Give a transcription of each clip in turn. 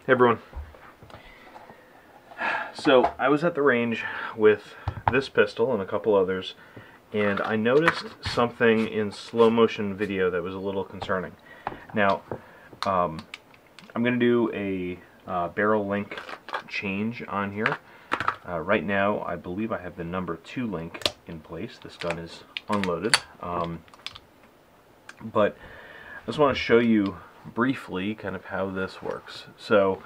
Hey everyone. So I was at the range with this pistol and a couple others, and I noticed something in slow motion video that was a little concerning. Now, I'm going to do a barrel link change on here. Right now, I believe I have the number 2 link in place. This gun is unloaded, but I just want to show you briefly kind of how this works. So,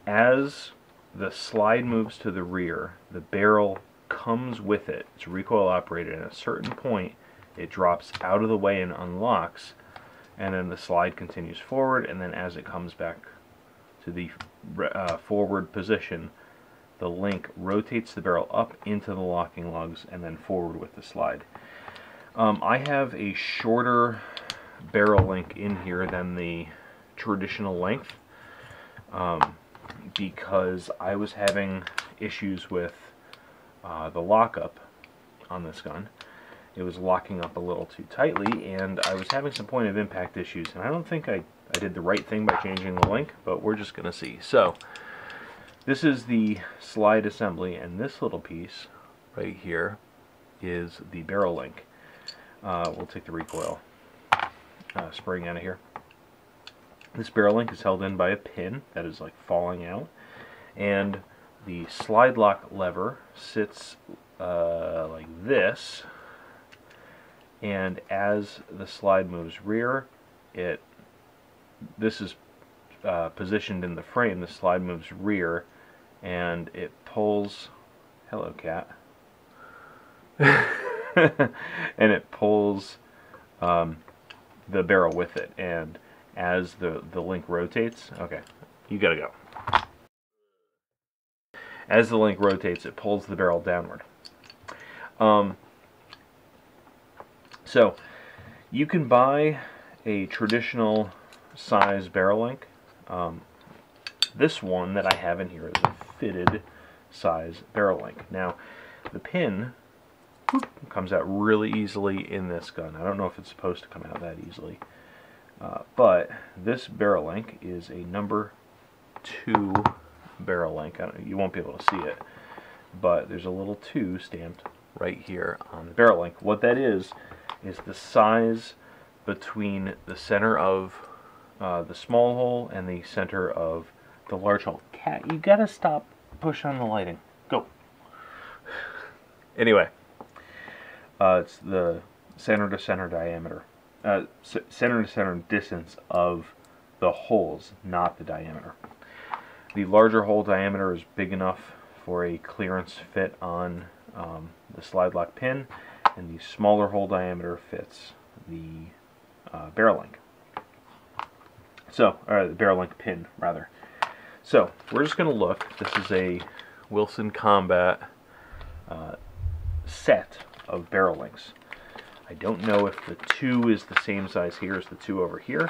as the slide moves to the rear, the barrel comes with it. It's recoil operated, and at a certain point it drops out of the way and unlocks, and then the slide continues forward, and then as it comes back to the forward position, the link rotates the barrel up into the locking lugs and then forward with the slide. I have a shorter barrel link in here than the traditional length, because I was having issues with the lockup on this gun. It was locking up a little too tightly, and I was having some point of impact issues, and I don't think I did the right thing by changing the link, but we're just going to see. So this is the slide assembly, and this little piece right here is the barrel link. We'll take the recoil spring out of here. This barrel link is held in by a pin that is like falling out, and the slide lock lever sits like this, and as the slide moves rear, this is positioned in the frame. The slide moves rear, and it pulls, hello cat, and it pulls the barrel with it, and as the link rotates, okay, you gotta go. As the link rotates, it pulls the barrel downward. So you can buy a traditional size barrel link. This one that I have in here is a fitted size barrel link. Now, the pin comes out really easily in this gun. I don't know if it's supposed to come out that easily. But this barrel link is a number 2 barrel link. You won't be able to see it, but there's a little 2 stamped right here on the barrel link. What that is the size between the center of the small hole and the center of the large hole. Cat, you gotta stop pushing on the lighting. Go. Anyway, it's the center to center diameter. Center to center distance of the holes, not the diameter. The larger hole diameter is big enough for a clearance fit on the slide lock pin, and the smaller hole diameter fits the barrel link. So, the barrel link pin, rather. So, we're just going to look. This is a Wilson Combat set of barrel links. I don't know if the 2 is the same size here as the 2 over here.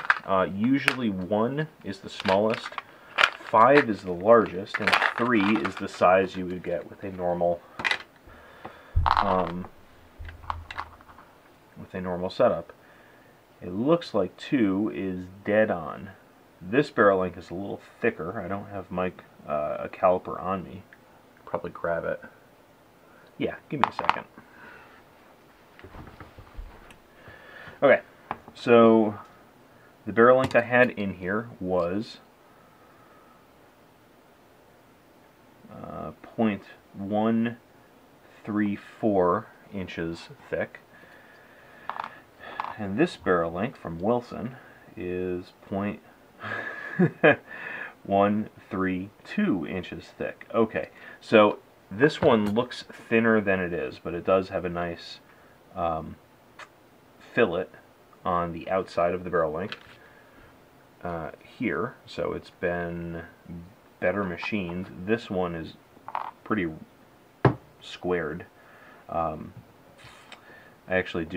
Usually 1 is the smallest, 5 is the largest, and 3 is the size you would get with a normal setup. It looks like 2 is dead on. This barrel link is a little thicker. I don't have a caliper on me. Probably grab it. Yeah, give me a second. Okay, so the barrel link I had in here was 0.134 inches thick, and this barrel link from Wilson is 0.132 inches thick. Okay, so this one looks thinner than it is, but it does have a nice fillet on the outside of the barrel link here, so it's been better machined. This one is pretty squared. I actually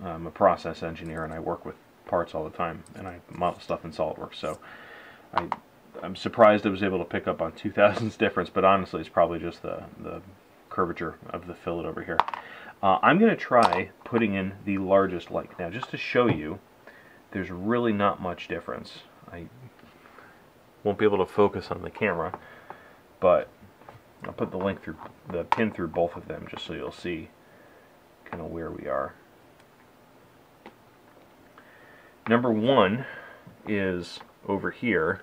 I'm a process engineer, and I work with parts all the time, and I model stuff in SolidWorks, so I'm surprised I was able to pick up on 0.002 difference, but honestly it's probably just the curvature of the fillet over here. I'm going to try putting in the largest link. Now, just to show you, there's really not much difference. won't be able to focus on the camera, but I'll put the pin through both of them just so you'll see kind of where we are. Number 1 is over here.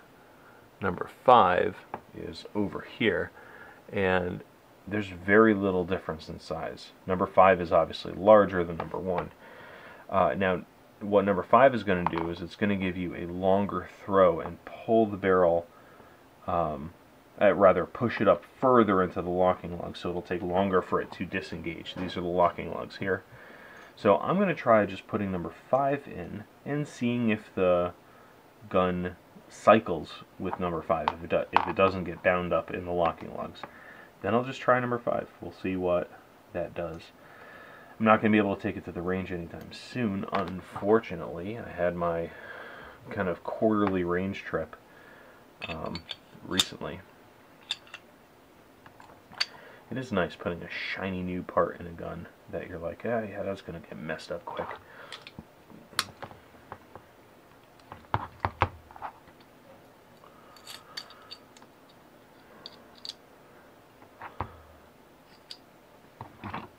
Number 5 is over here, and there's very little difference in size. Number 5 is obviously larger than number 1. Now, what number 5 is going to do is it's going to give you a longer throw and pull the barrel, rather push it up further into the locking lug, so it'll take longer for it to disengage. These are the locking lugs here. So I'm going to try just putting number 5 in and seeing if the gun cycles with number 5, if it doesn't get bound up in the locking lugs. Then I'll just try number 5. We'll see what that does. I'm not going to be able to take it to the range anytime soon, unfortunately. I had my kind of quarterly range trip recently. It is nice putting a shiny new part in a gun that you're like, ah, yeah, that's going to get messed up quick.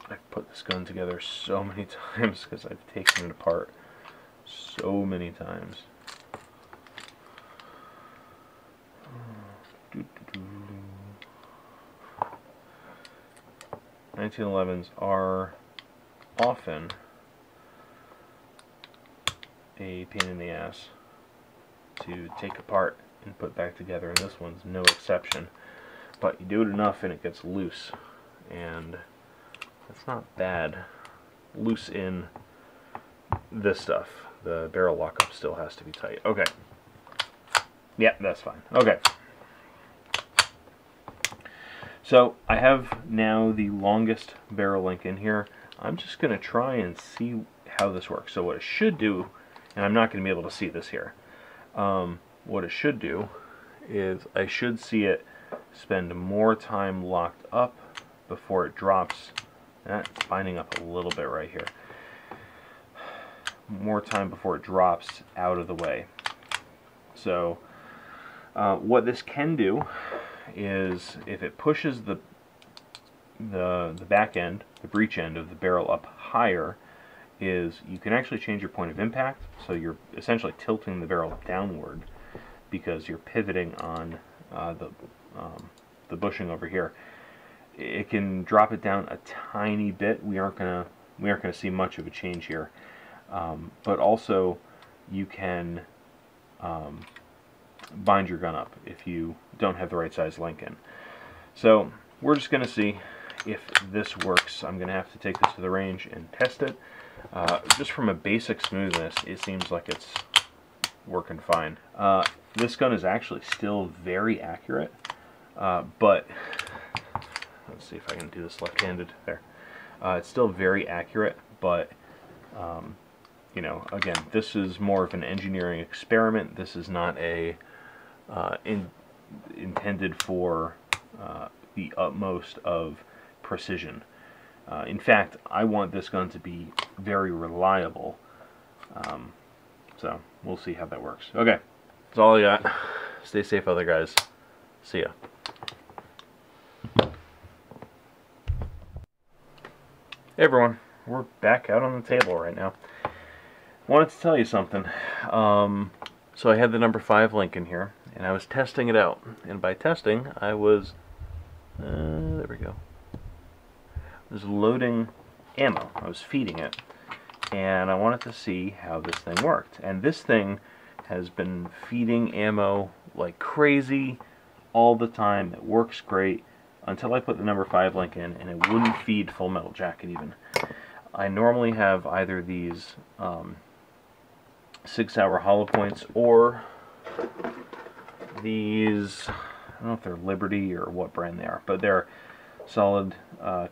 I've put this gun together so many times because I've taken it apart so many times. 1911s are often a pain in the ass to take apart and put back together, and this one's no exception. But you do it enough and it gets loose, and it's not bad. Loose in this stuff. The barrel lockup still has to be tight. Okay. Yeah, that's fine. Okay. So I have now the longest barrel link in here. I'm just going to try and see how this works. So what it should do, and I'm not going to be able to see this here, what it should do is I should see it spend more time locked up before it drops. That's binding up a little bit right here. More time before it drops out of the way. So what this can do is if it pushes the back end, the breech end of the barrel up higher, is you can actually change your point of impact. So you're essentially tilting the barrel downward because you're pivoting on the bushing over here. It can drop it down a tiny bit. We aren't gonna see much of a change here, but also you can bind your gun up if you don't have the right size link in. So we're just going to see if this works. I'm going to have to take this to the range and test it. Just from a basic smoothness, it seems like it's working fine. This gun is actually still very accurate, but let's see if I can do this left-handed. There. It's still very accurate, but you know, again, this is more of an engineering experiment. This is not a intended for the utmost of precision. In fact, I want this gun to be very reliable. So we'll see how that works. Okay, that's all I got. Stay safe, other guys. See ya. Hey everyone, we're back out on the table right now. Wanted to tell you something. So I had the number 5 link in here, and I was testing it out. And by testing, I was, there we go. I was loading ammo. I was feeding it, and I wanted to see how this thing worked. And this thing has been feeding ammo like crazy all the time. It works great until I put the number 5 link in, and it wouldn't feed Full Metal Jacket even. I normally have either these 6-hour hollow points or these, I don't know if they're Liberty or what brand they are, but they're solid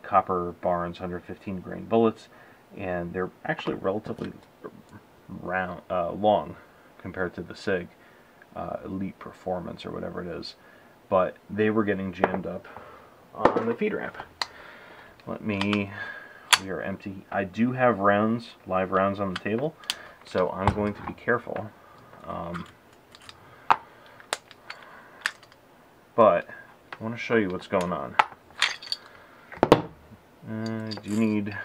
copper Barnes 115 grain bullets, and they're actually relatively round, long compared to the SIG Elite Performance or whatever it is, but they were getting jammed up on the feed ramp. We are empty. I do have rounds, live rounds on the table, so I'm going to be careful. but I want to show you what's going on. You need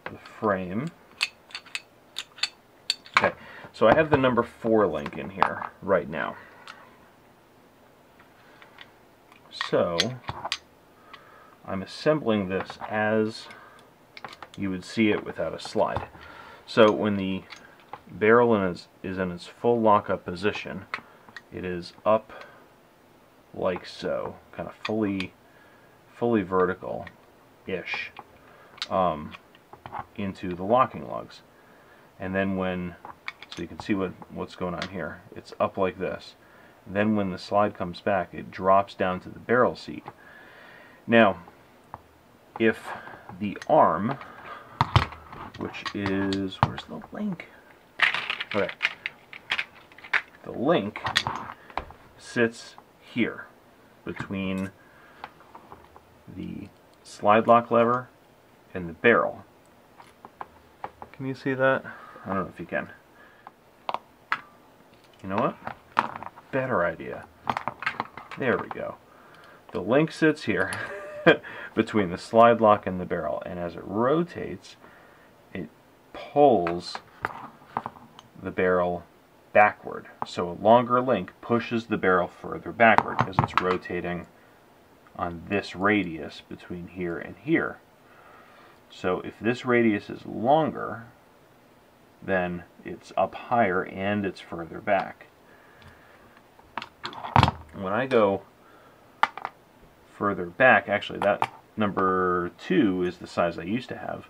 the frame. Okay, so I have the number 4 link in here right now. So I'm assembling this as you would see it without a slide. So when the barrel is in its full lockup position, it is up like so, kind of fully vertical-ish into the locking lugs. And then so you can see what's going on here, it's up like this. Then when the slide comes back, it drops down to the barrel seat. Now, if the arm, which is, where's the link? Okay, the link sits here between the slide lock lever and the barrel. Can you see that? I don't know if you can. You know what? Better idea. There we go. The link sits here between the slide lock and the barrel, and as it rotates, it pulls the barrel backward. So a longer link pushes the barrel further backward because it's rotating on this radius between here and here. So if this radius is longer, then it's up higher and it's further back. When I go further back, actually that number 2 is the size I used to have.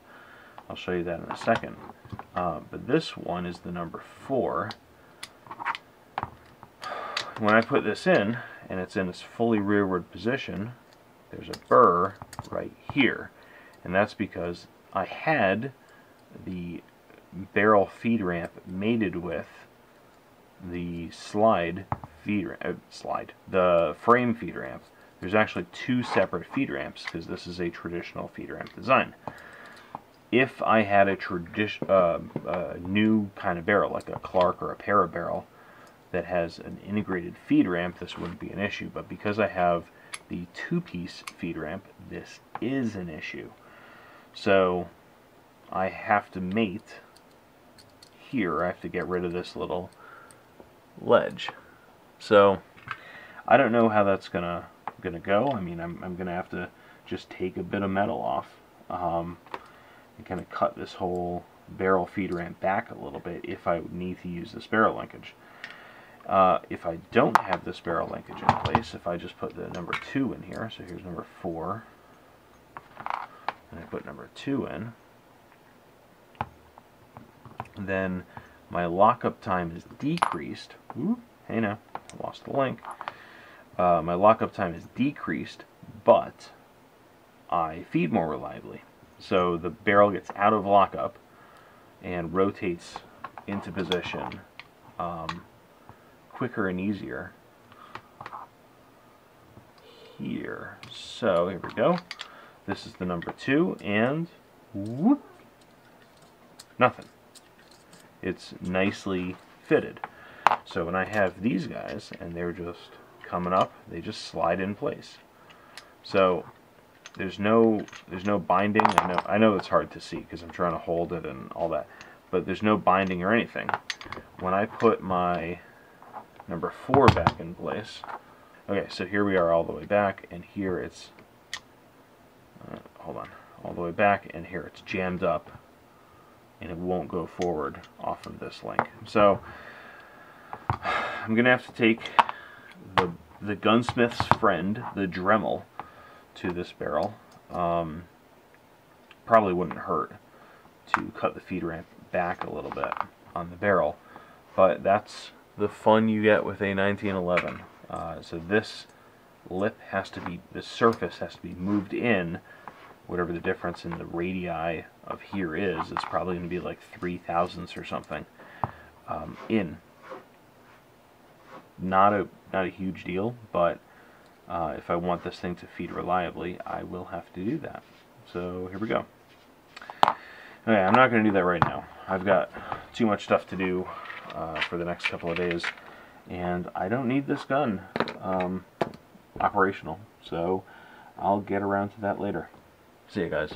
I'll show you that in a second. But this one is the number 4. When I put this in, and it's in its fully rearward position, there's a burr right here. And that's because I had the barrel feed ramp mated with the the frame feed ramp. There's actually 2 separate feed ramps because this is a traditional feed ramp design. If I had a new kind of barrel, like a Clark or a Para barrel, that has an integrated feed ramp, this wouldn't be an issue. But because I have the 2-piece feed ramp, this is an issue. So I have to mate here. I have to get rid of this little ledge. So I don't know how that's gonna go. I mean, I'm gonna have to just take a bit of metal off and kind of cut this whole barrel feed ramp back a little bit if I need to use this barrel linkage. If I don't have this barrel linkage in place, if I just put the number 2 in here, so here's number 4, and I put number 2 in, then my lockup time is decreased. Ooh, hey now, I lost the link. My lockup time is decreased, but I feed more reliably. So the barrel gets out of lockup and rotates into position quicker and easier here. So here we go. This is the number 2, and whoop, nothing. It's nicely fitted. So when I have these guys and they're just coming up, they just slide in place. So there's no binding. I know it's hard to see because I'm trying to hold it and all that, but there's no binding or anything. When I put my number 4 back in place, okay, so here we are all the way back, and here it's hold on, all the way back, and here it's jammed up, and it won't go forward off of this link. So I'm gonna have to take the gunsmith's friend, the Dremel, to this barrel. Probably wouldn't hurt to cut the feed ramp back a little bit on the barrel, but that's the fun you get with a 1911. So this lip has to be, the surface has to be moved in, whatever the difference in the radii of here is. It's probably going to be like 3/1000ths or something in. Not a huge deal, but if I want this thing to feed reliably, I will have to do that. So here we go. Okay, I'm not going to do that right now. I've got too much stuff to do for the next couple of days, and I don't need this gun operational, so I'll get around to that later. See you guys.